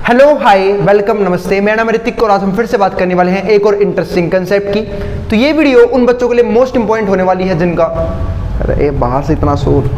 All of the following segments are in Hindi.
हेलो हाय वेलकम नमस्ते, मेरा नाम ऋतिक और आज हम फिर से बात करने वाले हैं एक और इंटरेस्टिंग कंसेप्ट की। तो ये वीडियो उन बच्चों के लिए मोस्ट इंपॉर्टेंट होने वाली है जिनका, अरे बाहर से इतना शोर।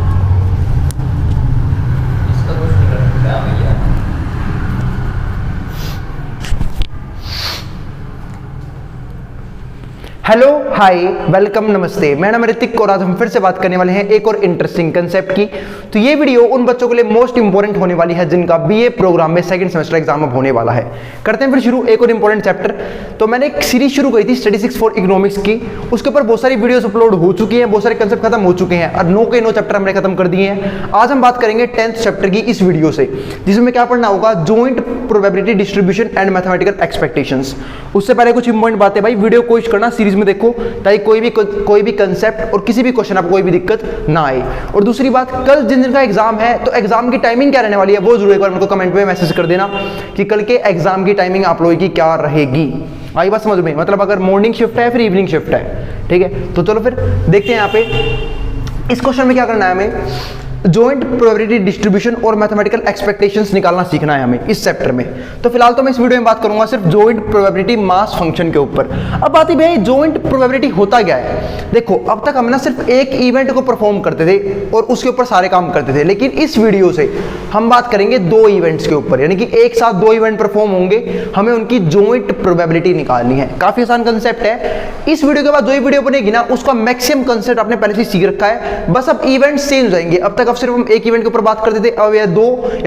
हेलो हाय वेलकम नमस्ते, मेरा नाम ऋतिक और आज हम फिर से बात करने वाले हैं एक और इंटरेस्टिंग कंसेप्ट की। तो ये वीडियो उन बच्चों के लिए मोस्ट इंपॉर्टेंट होने वाली है जिनका बीए प्रोग्राम में सेकंड सेमेस्टर एग्जाम अब होने वाला है। करते हैं फिर शुरू एक और इंपॉर्टेंट चैप्टर। तो मैंने एक सीरीज शुरू करी थी स्टैटिस्टिक्स फॉर इकोनॉमिक्स की, उसके ऊपर बहुत सारी वीडियोस अपलोड हो चुकी हैं, बहुत सारे कंसेप्ट खत्म हो चुके हैं और 9 के 9 चैप्टर हमने खत्म कर दिए हैं। आज हम बात करेंगे 10th चैप्टर की इस वीडियो से, जिसमें क्या पढ़ना होगा, joint probability distribution and mathematical expectations. उससे पहले कुछ इंपॉर्टेंट बातें, भाई वीडियो कोशिश करना सीरीज में देखो ताकि कोई भी कंसेप्ट और किसी भी क्वेश्चन आपको कोई भी दिक्कत ना आए। और दूसरी बात, कल जिन दिन का एग्जाम है तो एग्जाम की टाइमिंग क्या रहने वाली है वो जरूर एक बार मेरे को कमेंट में मैसेज कर देना कि कल के एग्जाम की टाइमिंग आप लोगों की क्या रहेगी। आई बात समझ में, मतलब अगर मॉर्निंग शिफ्ट है फिर इवनिंग शिफ्ट है, ठीक है। तो चलो फिर देखते हैं यहाँ पे इस क्वेश्चन में क्या करना है हमें। जॉइंट प्रोबेबिलिटी डिस्ट्रीब्यूशन और मैथमेटिकल एक्सपेक्टेशंस निकालना सीखना है हमें इस चैप्टर में। तो फिलहाल तो मैं इस वीडियो में बात करूंगा सिर्फ जॉइंट प्रोबेबिलिटी मास फंक्शन के ऊपर। अब बात है भाई जॉइंट प्रोबेबिलिटी होता क्या है। देखो अब तक हम ना सिर्फ एक इवेंट को परफॉर्म करते थे और उसके ऊपर सारे काम करते थे, लेकिन इस वीडियो से हम बात करेंगे 2 इवेंट्स के ऊपर, यानी कि एक साथ 2 इवेंट परफॉर्म होंगे, हमें उनकी जॉइंट प्रोबेबिलिटी निकालनी है। काफी आसान कंसेप्ट है। इस वीडियो के बाद जो वीडियो बनेगी ना उसका मैक्सिमम कंसेप्ट आपने पहले से सीख रखा है, बस अब इवेंट चेंज हो जाएंगे। अब तक अब सिर्फ हम एक इवेंट के ऊपर बात करते थे, अब ये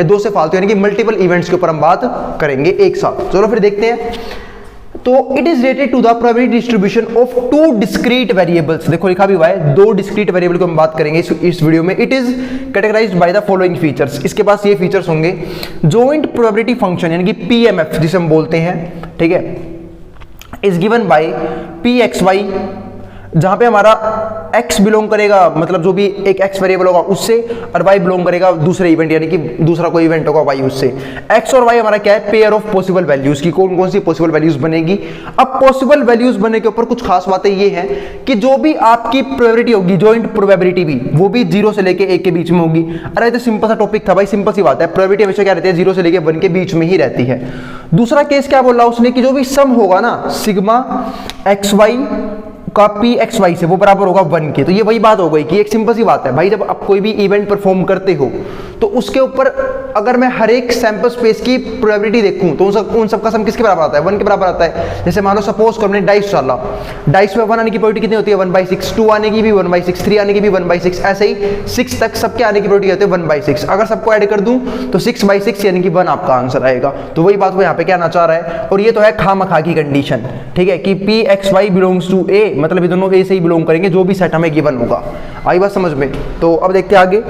2 से फालतू यानी कि मल्टीपल इवेंट्स के ऊपर हम बात करेंगे एक साथ। चलो फिर देखते हैं। तो it is related to the probability distribution of 2 discrete variables. देखो लिखा भी हुआ है 2 डिस्क्रीट वेरिएबल को हम बात करेंगे इस वीडियो में। It is categorised by the following features. इसके पास ये फीचर्स होंगे। जॉइंट प्रोबेबिलिटी फंक्शन यानी कि पीएमएफ जिसे हम बोलते हैं, ठीक है, इज गिवन बाय pxy, जहां पे हमारा x बिलोंग करेगा, मतलब जो भी एक x वेरिएबल होगा उससे, और y बिलोंग करेगा दूसरे इवेंट यानी कि दूसरा कोई इवेंट होगा y उससे। x और y हमारा क्या है, पेयर ऑफ पॉसिबल वैल्यूज की कौन कौन सी पॉसिबल वैल्यूज बनेगी। अब पॉसिबल वैल्यूज बनने के ऊपर कुछ खास बातें ये हैं कि जो भी आपकी प्रोबेबिलिटी होगी, जॉइंट प्रोबेबिलिटी भी, वो भी 0 से लेके 1 के बीच में होगी। अरे तो सिंपल सा टॉपिक था भाई, सिंपल सी बात है। प्रोबेबिलिटी हमेशा क्या रहती है, 0 से लेके 1 के बीच में ही रहती है। दूसरा केस क्या बोल रहा है उसने कि जो भी सम होगा ना सिग्मा xy का pxy से, वो बराबर होगा 1 के। तो ये वही बात हो गई कि एक सिंपल सी बात है भाई, जब आप कोई भी इवेंट परफॉर्म करते हो तो उसके ऊपर अगर मैं हर एक सैंपल स्पेस की प्रोबेबिलिटी देखूं तो उन सब का सम किसके बराबर आता है, 1 के बराबर आता है। जैसे मान लो सपोज को हमने डाइस डाला, डाइस में 1 आने की प्रोबेबिलिटी कितनी होती है, 1/6, 2 आने की भी 1/6, 3 आने की भी 1/6, ऐसे ही 6 तक सबके आने की प्रोबेबिलिटी होती है 1/6। अगर सबको ऐड कर दूं तो 6/6 यानी कि 1 आपका आंसर आएगा। तो वही बात वो यहाँ पे कहना चाह रहा है, और ये तो है खामखा की कंडीशन, ठीक है, कि pxy बिलोंग्स टू a, मतलब ये दोनों a से ही बिलोंग करेंगे जो भी सेट हमें गिवन होगा। आई बात समझ में। तो अब देखते हैं आगे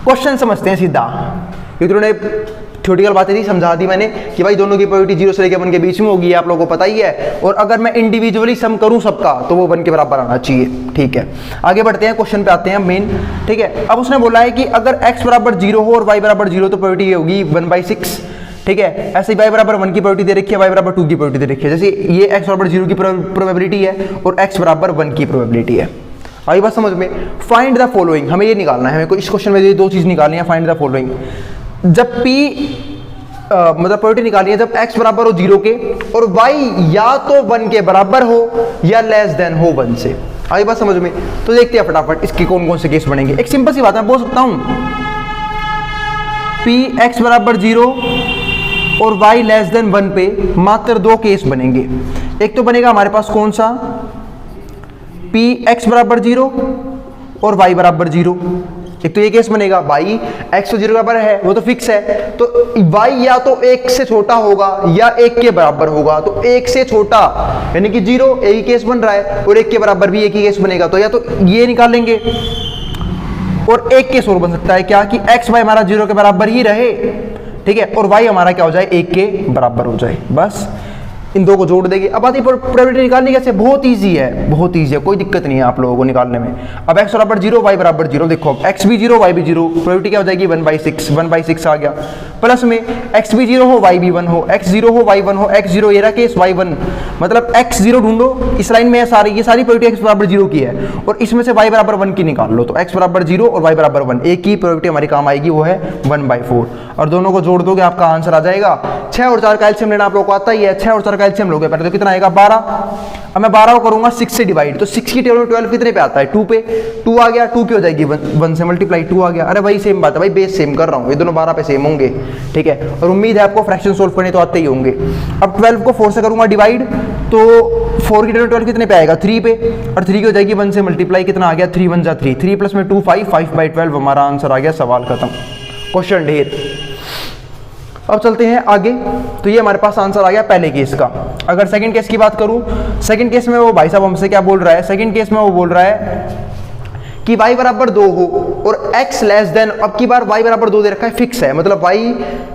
क्वेश्चन समझते हैं सीधा। ये उन्होंने थ्योरेटिकल बातें थी, समझा दी मैंने कि भाई दोनों की प्रोबेबिलिटी 0 से लेकर 1 के बीच में होगी, आप लोगों को पता ही है। और अगर मैं इंडिविजुअली सम करूं सबका तो वो 1 के बराबर आना चाहिए, ठीक है। आगे बढ़ते हैं, क्वेश्चन पे आते हैं मेन, ठीक है। अब उसने बोला है कि अगर x बराबर 0 हो और y बराबर 0 तो प्रोबेबिलिटी ये होगी 1/6, ठीक है। ऐसे y बराबर 1 की प्रोबेबिलिटी दे रखी है, y बराबर 2 की प्रोबेबिलिटी दे रखी है। जैसे ये x बराबर 0 की प्रोबेबिलिटी है और x बराबर 1 की प्रोबेबिलिटी है। आई बात समझ में। फाइंड द फॉलोइंग, हमें ये निकालना है, हमें को इस क्वेश्चन में ये 2 चीज निकालनी है। फाइंड द फॉलोइंग, जब p मतलब प्रोबेबिलिटी निकालनी है जब x बराबर हो 0 के और y या तो 1 के बराबर हो या लेस देन हो 1 से। आई बात समझ में। तो देखते हैं फटाफट इसकी कौन कौन से केस बनेंगे। एक सिंपल सी बात मैं बोल सकता हूं, px बराबर 0 और y लेस देन 1 पे मात्र 2 केस बनेंगे। एक तो बनेगा हमारे पास कौन सा, px बराबर 0 और y बराबर 0। एक तो ये केस बनेगा, भाई x तो 0 के बराबर है वो तो फिक्स है, तो y या तो 1 से छोटा होगा या 1 के बराबर होगा। तो 1 से छोटा यानी कि 0 एक ही केस बन रहा है, और 1 के बराबर भी एक ही केस बनेगा। तो या तो ये निकाल लेंगे, और एक केस और बन सकता है क्या कि x y हमारा 0 के बराबर ही रहे, ठीक है, और y हमारा क्या हो जाए, 1 के बराबर हो जाए। बस इन 2 को जोड़ देंगे। अब आती प्रोबेबिलिटी निकालनी कैसे, बहुत इजी है, बहुत इजी है, कोई दिक्कत नहीं है आप लोगों को निकालने में। अब x बराबर 0 y बराबर 0, देखो अब x भी 0 y भी 0, प्रोबेबिलिटी क्या हो जाएगी 1/6 आ गया। प्लस में x भी 0 हो y भी 1 हो, x 0 हो y 1 हो, x 0 ये रहा केस y 1, मतलब x 0 ढूंढो। इस लाइन में ये सारी प्रोबेबिलिटी x बराबर 0 की है और इसमें से y बराबर 1 की निकाल लो। तो x बराबर 0 और y बराबर 1, एक ही प्रोबेबिलिटी हमारी काम आएगी, वो है 1/4। और दोनों को जोड़ दोगे आपका आंसर आ जाएगा 6 और 4 का एलसीएम लेना आप लोग को आता ही है। 6 और 4 का एलसीएम लोगे पहले तो कितना आएगा 12। अब मैं 12 को करूंगा 6 से डिवाइड, तो 6 की टेबल 12 कितने पे आता है 2 पे, 2 आ गया, 2 की हो जाएगी 1 से मल्टीप्लाई 2 आ गया। अरे भाई सेम बात है भाई, बेस सेम कर रहा हूँ, ये दोनों 12 पे सेम होंगे, ठीक है। और उम्मीद है आपको फ्रैक्शन सोल्व करने तो आते ही होंगे। अब 12 को 4 से करूंगा डिवाइड, तो 4 की टेबल 12 कितने पे आएगा 3 पे, और 3 की हो जाएगी 1 से मल्टीप्लाई, कितना आ गया 3 1 जा 3, 3 प्लस में 2 5, 5/12 हमारा आंसर आ गया। सवाल खत्म, क्वेश्चन ढेर। अब चलते हैं आगे, तो ये हमारे पास आंसर आ गया पहले केस का। अगर सेकंड केस की बात करूं, सेकंड केस में वो भाई साहब हमसे क्या बोल रहा है, सेकंड केस में वो बोल रहा है कि y बराबर 2 हो और x लेस देन, अब की बार y बराबर 2 दे रखा है, फिक्स है, मतलब y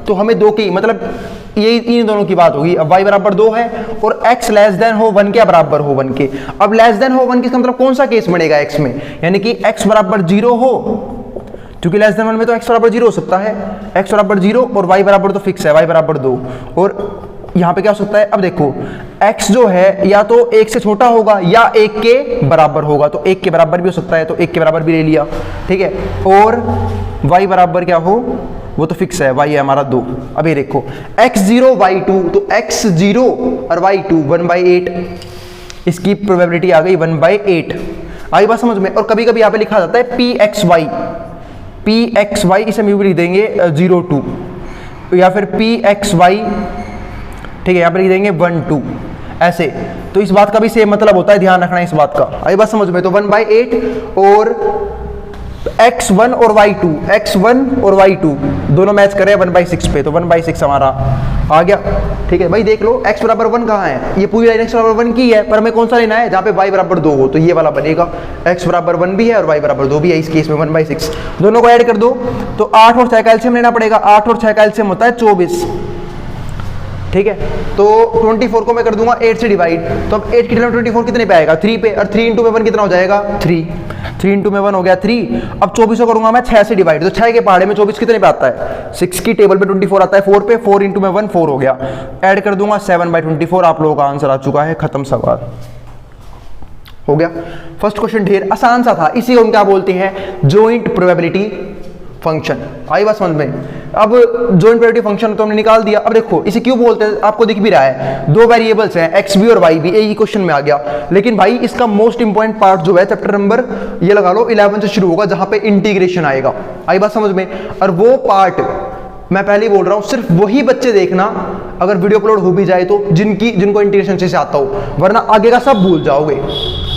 तो हमें 2 की, मतलब ये इन दोनों की बात होगी। अब y बराबर 2 है और x लेस देन हो 1 के बराबर हो 1 के। अब लेस देन हो 1 के इसका मतलब कौन सा केस बनेगा x में, यानी कि x बराबर 0 हो, क्योंकि लेस देन 1 में तो x बराबर 0 हो सकता है, x बराबर 0 और y बराबर तो फिक्स है, y बराबर 2। और यहाँ पे क्या हो सकता है, अब देखो x जो है या तो 1 से छोटा होगा या 1 के बराबर होगा, तो 1 के बराबर भी हो सकता है, तो 1 के बराबर भी ले लिया, ठीक है। और y बराबर क्या हो, वो तो फिक्स है, y है हमारा 2। अब ये देखो x0 y2, तो x0 और y2 1/8, इसकी प्रोबेबिलिटी आ गई 1/8। आई बात समझ में। और कभी कभी यहाँ पे लिखा जाता है pxy, इसे हम भी लिख देंगे 02, या फिर pxy, ठीक है, यहाँ पे लिख देंगे 12 ऐसे। तो इस बात का भी सेम मतलब होता है, ध्यान रखना है इस बात का। आई बात समझ में। तो 1/8 और x1 और y2, x1 और y2 दोनों मैच करें 1/6 पे, तो 1/6 हमारा आ गया, ठीक है भाई। देख लो x बराबर 1 कहाँ है, ये पूरी लाइन x बराबर 1 की है, पर हमें कौन सा लेना है जहाँ पे y बराबर 2 हो, तो ये वाला बनेगा। x बराबर 1 भी है और y बराबर 2 भी है, इस केस में 1/6। दोनों को ऐड कर दो तो 8 और 6 का एलसीएम लेना पड़ेगा। 8 और 6 का एलसीएम होता है 24, ठीक है। तो 24 को मैं कर दूंगा 8 से डिवाइड, तो अब 8 की टेबल 24 कितने पे आएगा 3 पे, और 3 इंटू में 1 कितना हो जाएगा 3, 3 इंटू में 1 हो गया 3। अब 24 को करूंगा मैं 6 से डिवाइड, तो 6 के पहाड़े में 24 कितने पे आता है 6 की टेबल पे 24 आता है 4 पे, 4 इंटू में 1 4 हो गया। ऐड कर दूंगा 7/24, आप लोगों का आंसर आ चुका है, खत्म, सवाल हो गया। फर्स्ट क्वेश्चन ढेर आसान सा था, इसी को हम क्या बोलते हैं जॉइंट प्रोबेबिलिटी फंक्शन। आई बात समझ में। अब जॉइंट प्रोबेबिलिटी फंक्शन तो हमने निकाल दिया। अब देखो इसे क्यों बोलते हैं, आपको दिख भी रहा है, दो वेरिएबल्स हैं एक्स भी और वाई भी, एक ही क्वेश्चन में आ गया। लेकिन भाई इसका मोस्ट इंपॉर्टेंट पार्ट जो है चैप्टर नंबर ये लगा लो 11 से शुरू होगा, जहां पे इंटीग्रेशन आएगा। आई बात समझ में। और वो पार्ट मैं पहले ही बोल रहा हूं, सिर्फ वही बच्चे देखना अगर वीडियो अपलोड हो भी जाए तो जिनको इंटीग्रेशन अच्छे से आता हो, वरना आगे का सब भूल जाओगे।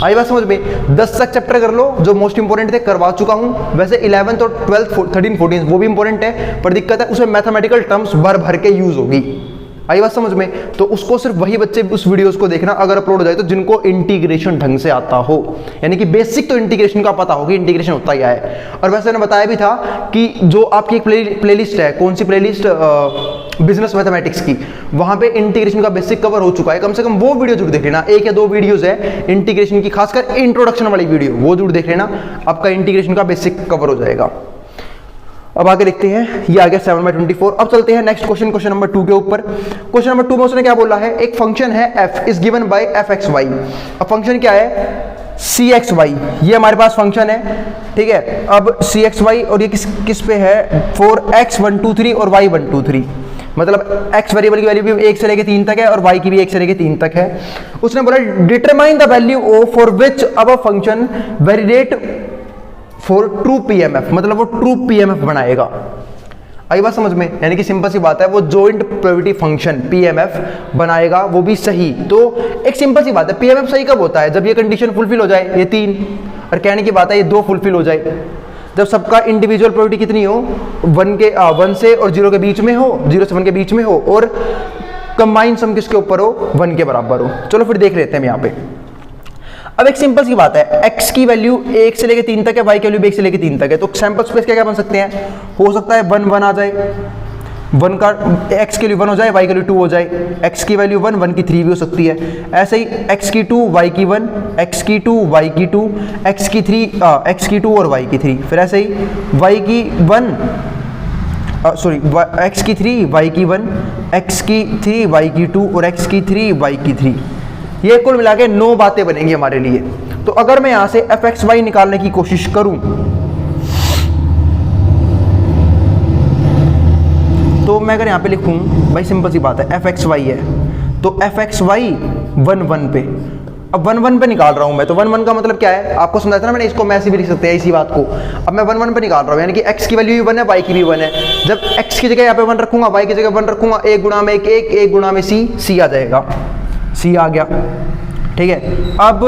आई बात समझ में। 10 तक चैप्टर कर लो जो मोस्ट इंपोर्टेंट थे, करवा चुका हूं। वैसे 11th और 12th 13 14 वो भी इंपॉर्टेंट है, पर दिक्कत है उसमें मैथमेटिकल टर्म्स भर भर के यूज होगी। आई बात समझ में। तो उसको सिर्फ वही बच्चे उस वीडियोस को देखना अगर अपलोड हो जाए तो जिनको इंटीग्रेशन ढंग से आता हो, यानी कि बेसिक तो इंटीग्रेशन का पता हो कि इंटीग्रेशन होता क्या है। और वैसे मैंने बताया भी था कि जो आपकी एक प्लेलिस्ट है, कौन सी प्लेलिस्ट, बिजनेस मैथमेटिक्स की, वहां पे इंटीग्रेशन का बेसिक कवर हो चुका है। कम से कम वो वीडियो जरूर देख लेना, 1 या 2 वीडियोस है इंटीग्रेशन की, खासकर इंट्रोडक्शन वाली वीडियो, वो जरूर देख लेना, आपका इंटीग्रेशन का बेसिक कवर हो जाएगा। अब आगे लिखते हैं, ये आ गया 7/24। अब चलते हैं नेक्स्ट क्वेश्चन, क्वेश्चन नंबर 2 के ऊपर। क्वेश्चन नंबर 2 में उसने क्या बोला है, एक फंक्शन है f is given by fxy। अब फंक्शन क्या है cxy, ये हमारे पास फंक्शन है, ठीक है। अब cxy और ये किस पे है, फॉर x123 और y123, मतलब x वेरिएबल की वैल्यू भी 1 से लेके 3 तक है और y की भी 1 से लेके 3 तक है। उसने बोला determine the value of for which अब function variate for true PMF, मतलब वो ट्रू पीएमएफ बनाएगा। आई बात समझ में। यानी कि सिंपल सी बात है, वो जॉइंट प्रोबेबिलिटी फंक्शन पीएमएफ बनाएगा, वो भी सही। तो एक सिंपल सी बात है, पीएमएफ सही कब होता है, जब ये कंडीशन फुलफिल हो जाए, ये 3, और कहने की बात है ये 2 फुलफिल हो जाए, जब सबका इंडिविजुअल प्रोबेबिलिटी कितनी हो, 1 से और 0 के बीच में हो, 0 से 1 के बीच में हो, और कंबाइन सम किसके ऊपर हो, 1 के बराबर हो। चलो फिर देख लेते हैं यहाँ पे। अब एक सिंपल सी बात है, x की वैल्यू 1 से लेके 3 तक है, y की वैल्यू 1 से लेके 3 तक है, तो सैंपल स्पेस क्या क्या बन सकते हैं, हो सकता है 1 1 आ जाए, 1 का x की वैल्यू 1 हो जाए, y की वैल्यू 2 हो जाए, x की वैल्यू 1 1 की 3 भी हो सकती है। ऐसे ही x की 2 y की 1, x की 2 y की 2, x की 3 x की 2 और y की 3, फिर ऐसे ही y की 1 x की 3 y की 1, x की 3 y की 2 और x की 3 y की 3, ये कुल मिला के 9 बातें बनेंगी हमारे लिए। तो अगर मैं यहां से fxy निकालने की कोशिश करूं, तो मैं अगर यहाँ पे लिखूँ भाई सिंपल सी बात है एफ एक्स वाई है, तो एफ एक्स वाई 1 1 पे, अब 1 1 पे निकाल रहा हूँ मैं, तो 1 1 का मतलब क्या है आपको समझाया था ना मैंने, इसको मैं ऐसे भी लिख सकते हैं इसी बात को। अब मैं 1 1 पे निकाल रहा हूँ, यानी कि x की वैल्यू भी 1 है, y की भी 1 है। जब x की जगह यहाँ पे 1 रखूंगा, y की जगह 1 रखूंगा, 1 गुणा में 1 1, 1 गुणा में c, c आ जाएगा, c आ गया, ठीक है। अब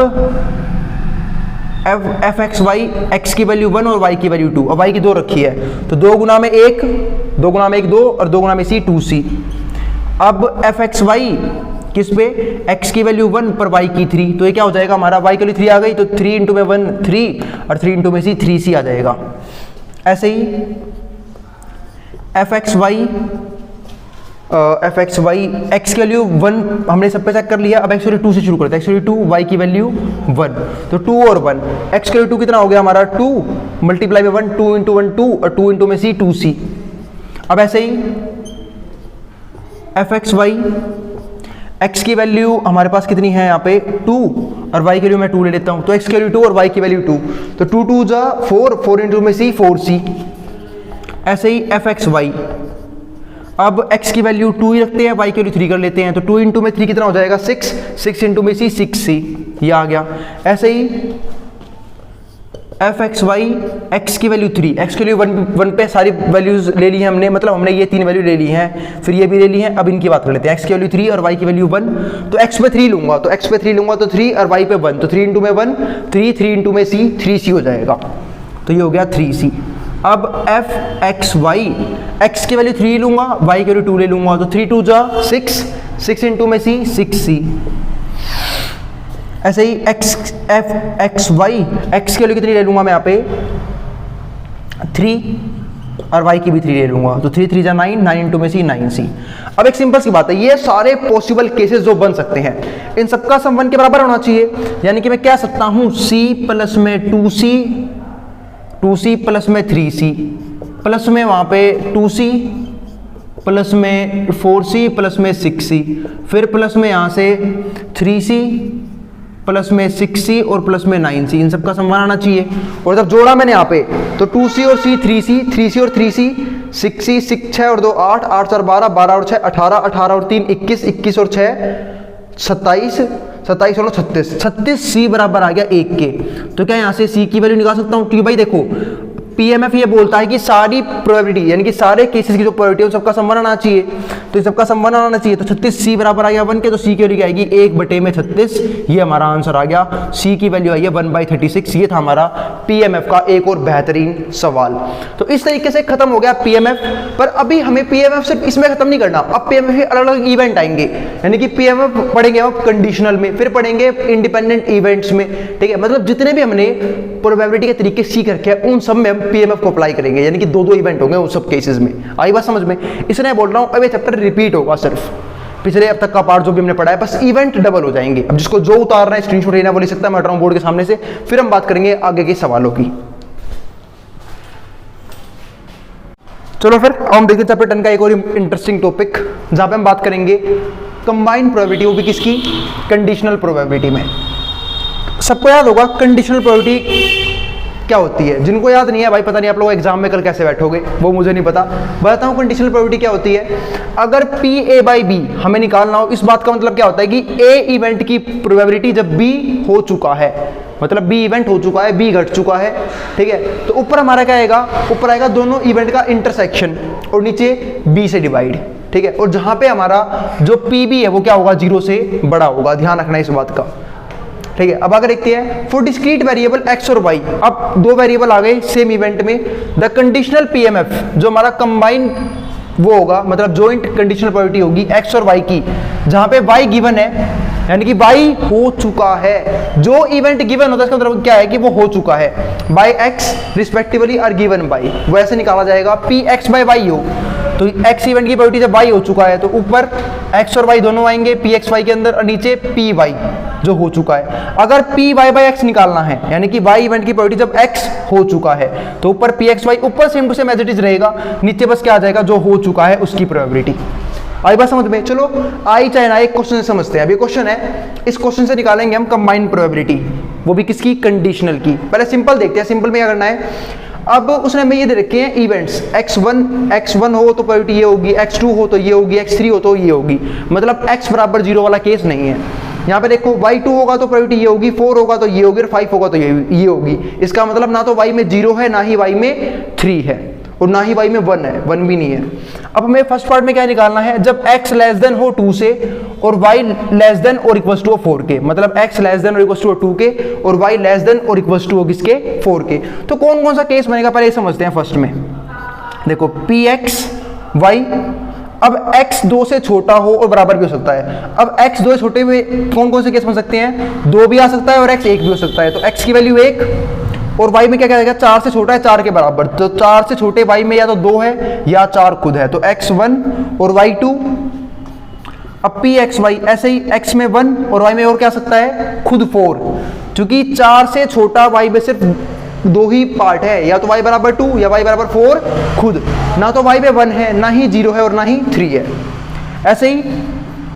एफ एक्स वाई, एक्स की वैल्यू 1 और y की वैल्यू 2, और y की 2 रखी है, तो 2 गुणा में 1, 2 गुणा में 1 2 और 2 गुणा में c 2c। अब एफ एक्स वाई किस पे, x की वैल्यू 1 पर y की 3, तो ये क्या हो जाएगा हमारा, y की वैल्यू 3 आ गई, तो 3 इंटू में 1 3 और 3 इंटू में c 3c आ जाएगा। ऐसे ही एफ एक्स वाई x की वैल्यू 1 हमने सब पे चेक कर लिया, अब x की वैल्यू 2 से शुरू करते हैं, x की वैल्यू 2, y की वैल्यू 1, तो 2 और 1, x की वैल्यू 2 कितना हो गया हमारा 2 मल्टीप्लाई में 1, 2 इंटू 1 2 और 2 इंटू में c 2c। अब ऐसे ही एफ एक्स वाई, x की वैल्यू हमारे पास कितनी है यहाँ पे 2 और y की वैल्यू मैं 2 ले लेता हूँ, तो x की वैल्यू 2 और y की वैल्यू 2, तो 2 2 जा 4, 4 इंटू में c 4c। ऐसे ही एफ एक्स वाई, अब x की वैल्यू 2 ही रखते हैं, y की वैल्यू 3 कर लेते हैं, तो 2 इंटू में 3 कितना हो जाएगा 6, 6 इंटू में c 6c, ये आ गया। ऐसे ही एफ एक्स वाई, एक्स की वैल्यू 3, एक्स की वैल्यू 1 पे सारी वैल्यूज ले ली हैं हमने, मतलब हमने ये 3 वैल्यू ले ली हैं, फिर ये भी ले ली हैं। अब इनकी बात कर लेते हैं, एक्स की वैल्यू 3 और वाई की वैल्यू 1, तो एक्स पे 3 लूंगा, तो एक्स पे 3 लूंगा तो 3 और वाई पे 1, तो 3 इंटू में 1 3, 3 इंटू में c 3c हो जाएगा, तो ये हो गया 3c। अब एफ एक्स वाई, एक्स की वैल्यू 3 लूंगा, वाई की वैल्यू 2 ले लूंगा, तो 3 2 जा 6, 6 इंटू में c 6c। ऐसे ही एफ एक्स वाई, एक्स की वैल्यू कितनी ले लूंगा मैं यहाँ पे 3 और y की भी 3 ले लूंगा, तो 3 3 जा 9, 9 इंटू में c 9c। अब एक सिंपल सी बात है, ये सारे पॉसिबल केसेस जो बन सकते हैं इन सबका सम 1 के बराबर होना चाहिए, यानी कि मैं कह सकता हूं c प्लस में 2c प्लस में 3c प्लस में वहां पे 2c प्लस में 4c प्लस में 6c, फिर प्लस में यहां से 3c प्लस में 6c और प्लस में 9c, इन सब का सम 1 आना चाहिए। और जब जोड़ा मैंने यहाँ पे तो 2c और c 3c, 3c और 3c 6c, 6 6 और 2 8, 8 4 12, 12 और 6 18, 18 और 3 21, 21 और 6 27, 27 और 36, 36c बराबर आ गया 1 के। तो क्या यहाँ से c की वैल्यू निकाल सकता हूँ, क्योंकि भाई देखो पीएमएफ ये बोलता है कि सारी प्रोबेबिलिटी यानी कि सारे केसेस की जो प्रोबेबिलिटी है उन सबका सम 1 आना चाहिए, तो इस सबका सम 1 आना चाहिए, तो 36c बराबर आ गया 1 के, तो c की वैल्यू आएगी 1/36, ये हमारा आंसर आ गया। c की वैल्यू आई है 1/36, ये था हमारा पीएमएफ का एक और बेहतरीन सवाल। तो इस तरीके से खत्म हो गया पीएमएफ, पर अभी हमें पीएमएफ सिर्फ इसमें खत्म नहीं करना, अब पीएमएफ के अलग अलग इवेंट आएंगे, यानी कि पीएमएफ पढ़ेंगे हम कंडीशनल में, फिर पढ़ेंगे इंडिपेंडेंट इवेंट्स में, ठीक है। मतलब जितने भी हमने प्रोबेबिलिटी के तरीके सीख रखे हैं उन सब में हम पीएमएफ को अप्लाई करेंगे, यानी कि 2 इवेंट होंगे उन सब केसेस में। आई बात समझ में, इसलिए बोल रहा हूं अब ये चैप्टर रिपीट होगा, सिर्फ पिछले अब तक का पार्ट जो भी हमने पढ़ा है, बस इवेंट डबल हो जाएंगे। अब जिसको जो उतारना है स्क्रीनशॉट लेना वो ले सकता है, मैं हट रहा हूं बोर्ड के सामने से, फिर हम बात करेंगे आगे के सवालों की। चलो फिर हम देखते हैं चैप्टर 10 का एक और इंटरेस्टिंग टॉपिक, जहां पे हम बात करेंगे कंबाइंड प्रोबेबिलिटी, वो भी किसकी, कंडीशनल प्रोबेबिलिटी में। सबको याद होगा कंडीशनल प्रोबेबिलिटी क्या होती है, जिनको याद नहीं है भाई पता नहीं आप लोग एग्जाम में कल कैसे बैठोगे, वो मुझे नहीं पता, बताता हूँ कंडीशनल प्रोबेबिलिटी क्या होती है। अगर पी ए बाई बी हमें निकालना हो, इस बात का मतलब क्या होता है कि ए इवेंट की प्रोबेबिलिटी जब बी हो चुका है, मतलब बी इवेंट हो चुका है, बी घट चुका है, ठीक है, तो ऊपर हमारा क्या आएगा, ऊपर आएगा दोनों इवेंट का इंटरसेक्शन और नीचे बी से डिवाइड, ठीक है। और जहां पे हमारा जो पी बी है वो क्या होगा, 0 से बड़ा होगा, ध्यान रखना इस बात का, ठीक है। अब अगर देखते हैं फॉर डिस्क्रीट वेरिएबल x और y, अब 2 वेरिएबल आ गए सेम इवेंट में, द कंडीशनल पीएमएफ जो हमारा कंबाइन वो होगा, मतलब जॉइंट कंडीशनल प्रोबेबिलिटी होगी x और y की, जहां पे y गिवन है, यानी कि y हो चुका है, जो इवेंट गिवन होता है इसका मतलब क्या है कि वो हो चुका है, by x respectively are given by, वो ऐसे निकाला जाएगा पी एक्स बाय वाई हो, तो x इवेंट की प्रोबेबिलिटी जब y हो चुका है तो ऊपर x और y दोनों आएंगे पी एक्स वाई के अंदर, और नीचे पी वाई जो हो चुका है। अगर पी वाई बाई एक्स निकालना है, यानी कि y इवेंट की प्रोबेबिलिटी जब x हो चुका है तो ऊपर पी एक्स वाई, ऊपर same to same as it is रहेगा, नीचे बस क्या आ जाएगा, जो हो चुका है उसकी प्रोबेबिलिटी। आई बात समझ में। चलो आई चाहे ना एक क्वेश्चन से समझते हैं। अब ये क्वेश्चन है, इस क्वेश्चन से निकालेंगे हम कंबाइंड प्रोबेबिलिटी, वो भी किसकी, कंडीशनल की। पहले सिंपल देखते हैं, सिंपल में क्या करना है, अब उसने हमें ये दे रखे हैं इवेंट्स, x1 हो तो प्रोबेबिलिटी ये होगी, x2 हो तो ये होगी, x3 हो तो ये होगी, मतलब x बराबर 0 वाला केस नहीं है। यहाँ पे देखो y2 होगा तो प्रोबेबिलिटी ये होगी, 4 होगा तो ये होगी और 5 होगा तो ये होगी। इसका मतलब ना तो y में 0 है, ना ही y में 3 है और ना ही y में 1 है, 1 भी नहीं है। अब हमें फर्स्ट पार्ट में क्या निकालना है, जब x लेस देन हो 2 से और y लेस देन और इक्वल्स टू 4 के, मतलब x लेस देन और इक्वल्स टू 2 के और y लेस देन और इक्वल्स टू किसके 4 के। तो कौन कौन सा केस बनेगा पहले समझते हैं। फर्स्ट में देखो px y, अब x 2 से छोटा हो और बराबर भी हो सकता है। अब x 2 से छोटे हुए कौन कौन से केस बन सकते हैं, 2 भी आ सकता है और x 1 भी हो सकता है। तो x की वैल्यू 1 और y में क्या कहेगा, 4 से छोटा है 4 के बराबर, तो 4 से छोटे y में या तो 2 है या 4 खुद है, तो x1 और y2। अब pxy ऐसे ही x में 1 और y में और क्या आ सकता है, खुद 4, क्योंकि 4 से छोटा y में सिर्फ 2 ही पार्ट है, या तो y बराबर 2 या y बराबर 4 खुद, ना तो y में 1 है, ना ही 0 है और ना ही 3 है। ऐसे ही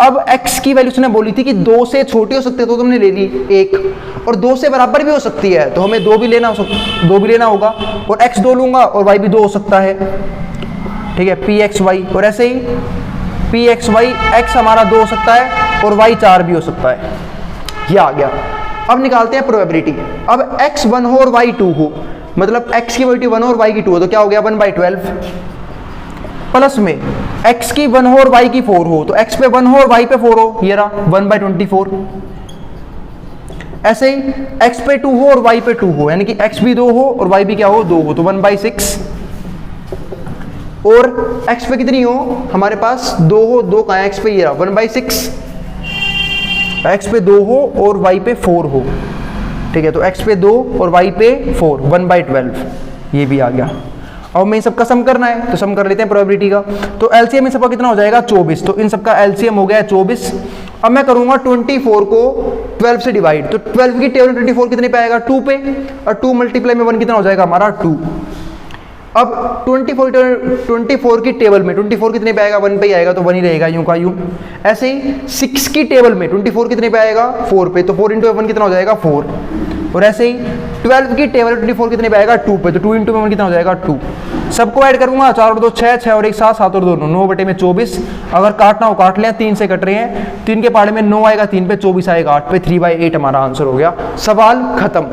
अब x की वैल्यू उसने बोली थी कि 2 से छोटी हो सकती है तो तुमने ले ली 1, और 2 से बराबर भी हो सकती है तो हमें 2 भी लेना होगा, और x 2 लूंगा और y भी 2 हो सकता है, ठीक है, pxy। और ऐसे ही pxy x हमारा 2 हो सकता है और y 4 भी हो सकता है, ये आ गया। अब निकालते हैं प्रोबेबिलिटी। अब x 1 हो और y 2 हो, मतलब x की प्रोबेबिलिटी 1 हो और y की 2 हो, तो क्या हो गया 1/12, प्लस में x की 1 हो और y की 4 हो, तो x पे 1 हो और y पे 4 हो, ये रहा 1/24। ऐसे ही x पे 2 हो और y पे 2 हो, यानी कि x भी 2 हो और y भी क्या हो 2 हो, तो 1/6। और x पे कितनी हो, हमारे पास 2 हो, 2 कहाँ है x पे, ये रहा 1/6। x पे 2 हो और y पे 4 हो, ठीक है, तो x पे 2 और y पे 4, 1/12, ये भी आ गया। और हमें इन सबका सम करना है तो सम कर लेते हैं प्रोबेबिलिटी का। तो एलसीएम इन सबका कितना हो जाएगा 24, तो इन सबका एलसीएम हो गया 24। अब मैं करूंगा 24 को 12 से डिवाइड, तो 12 की टेबल 24 कितने पे आएगा 2 पे, और 2 मल्टीप्लाई में 1 कितना हो जाएगा हमारा 2। अब 24 की टेबल में 24 कितने पे आएगा 1 पे ही आएगा, तो 1 ही रहेगा यूं का यूं। ऐसे ही 6 की टेबल में 24 कितने पे आएगा 4 पे, तो 4 इंटू 1 कितना हो जाएगा 4। और ऐसे ही 12 की टेबल 24 कितने पे आएगा 2 पे, तो 2 इंटू 1 कितना हो जाएगा 2। सबको ऐड करूंगा, 4 और 2 6, 6 और 1 7, 7 और 2 9/24। अगर काटना हो काट लें, 3 से कट रहे हैं, 3 के पहाड़े में 9 आएगा, 3 पे 24 आएगा, 8 पे 3/8 हमारा आंसर हो गया। सवाल खत्म।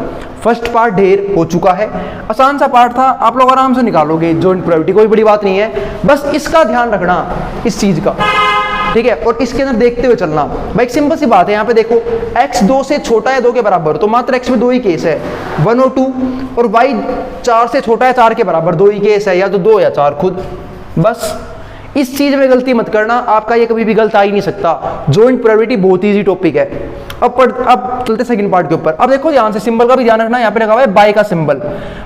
फर्स्ट पार्ट ढेर हो चुका है, आसान सा पार्ट था, आप लोग आराम से निकालोगे जॉइंट प्रोबेबिलिटी, कोई बड़ी बात नहीं है, बस इसका ध्यान रखना इस चीज का, ठीक है, और इसके अंदर देखते हुए चलना। भाई एक सिंपल सी बात है, यहाँ पे देखो x 2 से छोटा है 2 के बराबर, तो मात्र x में 2 ही केस है, 1 और 2, और y 4 से छोटा है 4 के बराबर, 2 ही केस है, या तो 2 या 4 खुद। बस इस चीज में गलती मत करना, आपका ये कभी भी गलत आ ही नहीं सकता। जॉइंट प्रोबेबिलिटी बहुत ईजी टॉपिक है। अब चलते सेकंड पार्ट के ऊपर। अब देखो ध्यान से, सिंबल का भी ध्यान रखना, यहाँ पे लगा हुआ है बाय का सिंबल,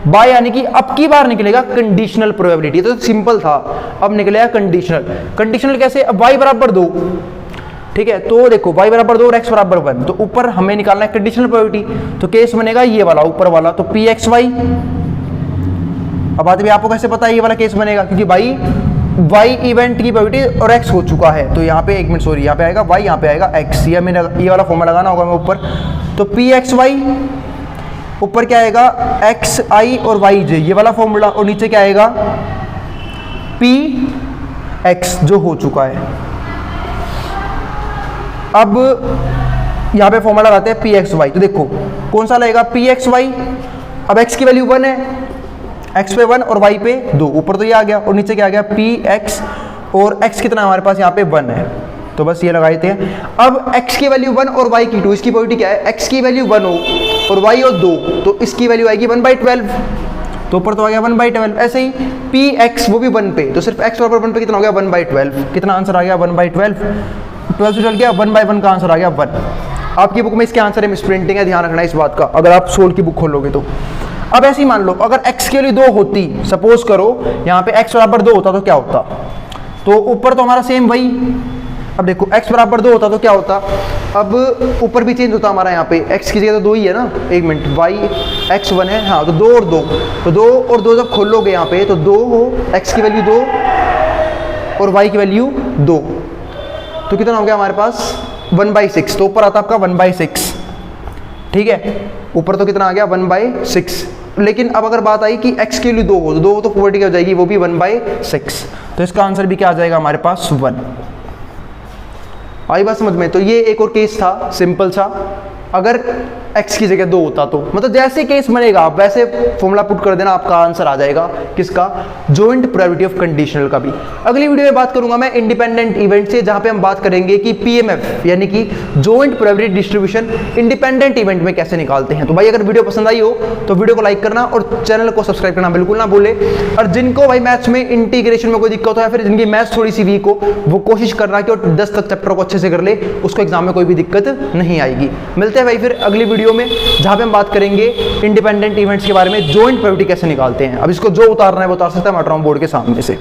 बाय यानी कि अब की बार निकलेगा कंडीशनल प्रोबेबिलिटी, तो सिंपल था, अब निकलेगा कंडीशनल। कंडीशनल कैसे, अब y बराबर 2, ठीक है, तो देखो y बराबर 2 और x बराबर 1, तो ऊपर हमें निकालना है कंडीशनल प्रोबेबिलिटी, तो केस बनेगा ये वाला ऊपर वाला, तो pxy। अब बात भी आपको कैसे पता है ये वाला केस बनेगा, क्योंकि भाई y इवेंट की प्रोबेबिलिटी और x हो चुका है, तो यहाँ पे एक मिनट सॉरी, यहाँ पे आएगा y, यहाँ पे आएगा x, ये हमें ये वाला फॉर्मूला लगाना होगा हमें ऊपर, तो pxy ऊपर क्या आएगा xi और yj, ये वाला फॉर्मूला, और नीचे क्या आएगा px जो हो चुका है। अब यहाँ पे फॉर्मूला लगाते हैं pxy, तो देखो कौन सा लगेगा pxy, अब x की वैल्यू 1 है, x पे 1 और y पे 2, ऊपर तो ये आ गया, और नीचे क्या आ गया px, और x कितना हमारे पास यहाँ पे 1 है, तो बस ये लगा देते हैं। अब x की वैल्यू 1 और y की 2, इसकी प्रोबेबिलिटी क्या है, x की वैल्यू 1 हो और y हो 2, तो इसकी वैल्यू आएगी 1/12, तो ऊपर तो आ गया 1/12। ऐसे ही px वो भी 1 पे, तो सिर्फ x बराबर 1 पे कितना हो गया 1/12, कितना आंसर आ गया 1/12, 12 से चल गया 1/1 का आंसर आ गया 1। आपकी बुक में इसके आंसर है, मिसप्रिंटिंग है, ध्यान रखना इस बात का, अगर आप सोल की बुक खोलोगे तो। अब ऐसे ही मान लो अगर x के लिए 2 होती, सपोज करो यहाँ पे x बराबर 2 होता तो क्या होता, तो ऊपर तो हमारा सेम वही, अब देखो x बराबर 2 होता तो क्या होता, अब ऊपर भी चेंज होता हमारा, यहाँ पे x की जगह तो 2 ही है ना, एक मिनट y x 1 है, हाँ, तो 2 और 2, तो 2 और 2 जब खोलोगे यहाँ पे तो 2 हो, x की वैल्यू 2 और y की वैल्यू 2, तो कितना हो गया हमारे पास 1/6, तो ऊपर आता आपका 1/6, ठीक है, ऊपर तो कितना आ गया 1/6, लेकिन अब अगर बात आई कि x की वैल्यू 2 हो तो 2 तो प्रोबेबिलिटी क्या हो जाएगी, वो भी 1/6। तो इसका आंसर भी क्या आ जाएगा हमारे पास 1। आई बात समझ में। तो ये एक और केस था सिंपल सा, अगर x की जगह 2 होता तो मतलब जैसे केस बनेगा वैसे फॉर्मूला पुट कर देना, आपका आंसर आ जाएगा किसका, जॉइंट प्रोबेबिलिटी ऑफ कंडीशनल का भी। अगली वीडियो में बात करूंगा मैं इंडिपेंडेंट इवेंट से, जहां पे हम बात करेंगे कि पीएमएफ यानी कि joint probability distribution independent event में कैसे निकालते हैं। तो भाई अगर वीडियो पसंद आई हो तो वीडियो को लाइक करना और चैनल को सब्सक्राइब करना बिल्कुल ना भूले। और जिनको भाई मैथ्स में इंटीग्रेशन में कोई दिक्कत हो या फिर जिनकी मैथ्स थोड़ी सी वीक हो, वो कोशिश करना कि 10 तक चैप्टर को अच्छे से कर ले, उसको एग्जाम में कोई भी दिक्कत नहीं आएगी। मिलते हैं भाई फिर अगली वीडियो में, जहां पे हम बात करेंगे इंडिपेंडेंट इवेंट्स के बारे में, जॉइंट प्रोबेबिलिटी कैसे निकालते हैं। अब इसको जो उतारना है वो उतार सकता है, मैं हट रहा हूं बोर्ड के सामने से।